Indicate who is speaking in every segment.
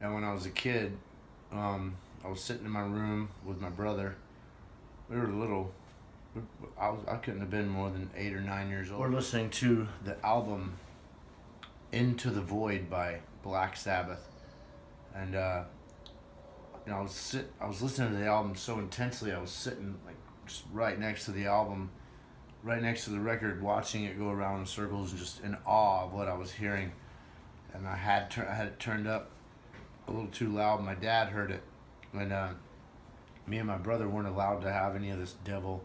Speaker 1: And when I was a kid, I was sitting in my room with my brother. We were little. I couldn't have been more than 8 or 9 years old. We're listening to the album "Into the Void" by Black Sabbath, and I was listening to the album so intensely. I was sitting like just right next to the album, right next to the record, watching it go around in circles, and just in awe of what I was hearing. And I had it turned up a little too loud. My dad heard it, and me and my brother weren't allowed to have any of this devil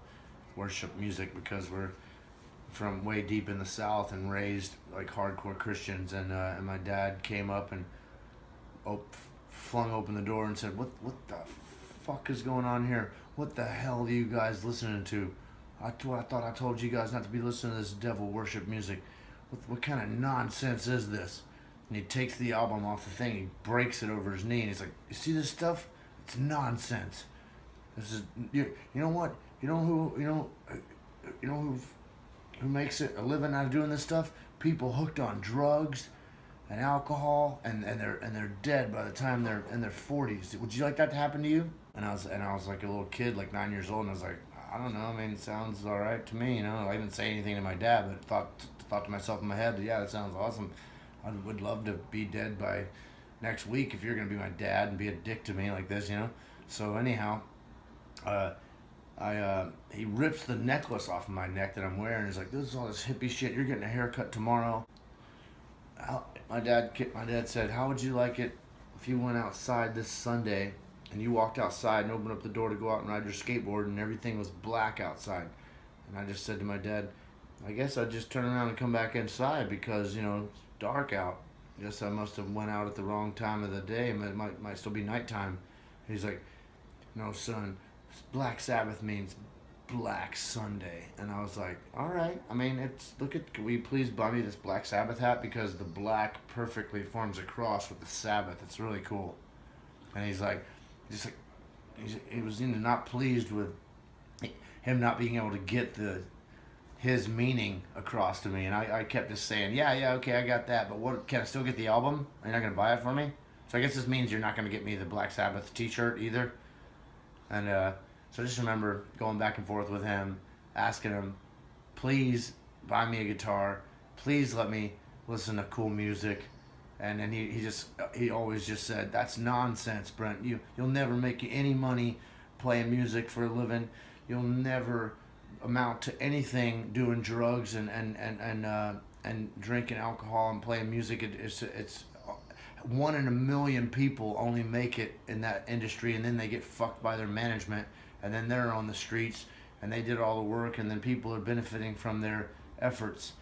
Speaker 1: worship music because we're from way deep in the South and raised like hardcore Christians. And my dad came up and flung open the door and said, "What the fuck is going on here? What the hell are you guys listening to? I thought I told you guys not to be listening to this devil worship music. What kind of nonsense is this?" And he takes the album off the thing, he breaks it over his knee, and he's like, "You see this stuff? It's nonsense. This is you know what? You know who makes it a living out of doing this stuff? People hooked on drugs and alcohol, and they're dead by the time they're in their 40s. Would you like that to happen to you?" And I was like a little kid, like 9 years old, and I was like, I don't know. I mean, it sounds all right to me. I didn't say anything to my dad, but thought to myself in my head, yeah, that sounds awesome. I would love to be dead by next week if you're gonna be my dad and be a dick to me like this. So anyhow, he rips the necklace off of my neck that I'm wearing. He's like, "This is all this hippie shit. You're getting a haircut tomorrow." My dad said, "How would you like it if you went outside this Sunday and you walked outside and opened up the door to go out and ride your skateboard and everything was black outside?" And I just said to my dad, "I guess I'd just turn around and come back inside because it's dark out. Guess I must have went out at the wrong time of the day. It might still be nighttime." He's like, "No, son, Black Sabbath means Black Sunday." And I was like, "All right. I mean, can we please buy me this Black Sabbath hat because the black perfectly forms a cross with the Sabbath. It's really cool." And he's like, just like he was not pleased with him not being able to get his meaning across to me, and I kept just saying, yeah, okay, I got that, but what, can I still get the album? Are you not gonna buy it for me? So I guess this means you're not gonna get me the Black Sabbath T-shirt either. And so I just remember going back and forth with him, asking him, "Please buy me a guitar. Please let me listen to cool music." And then he always just said, "That's nonsense, Brent. You'll never make any money playing music for a living. You'll never amount to anything doing drugs and drinking alcohol and playing music. It's one in a million people only make it in that industry, and then they get fucked by their management, and then they're on the streets, and they did all the work, and then people are benefiting from their efforts."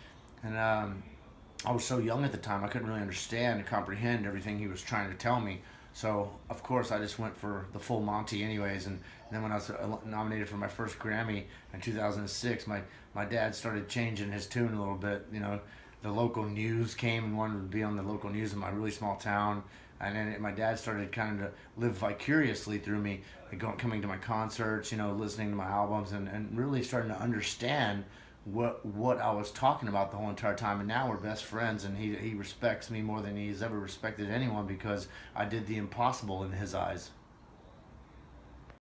Speaker 1: And I was so young at the time, I couldn't really understand and comprehend everything he was trying to tell me. So, of course, I just went for the full Monty anyways. And then when I was nominated for my first Grammy in 2006, my dad started changing his tune a little bit. The local news came and wanted to be on the local news in my really small town. And then my dad started kind of to live vicariously through me, like coming to my concerts, listening to my albums, and really starting to understand what I was talking about the whole entire time. And now we're best friends, and he respects me more than he's ever respected anyone because I did the impossible in his eyes.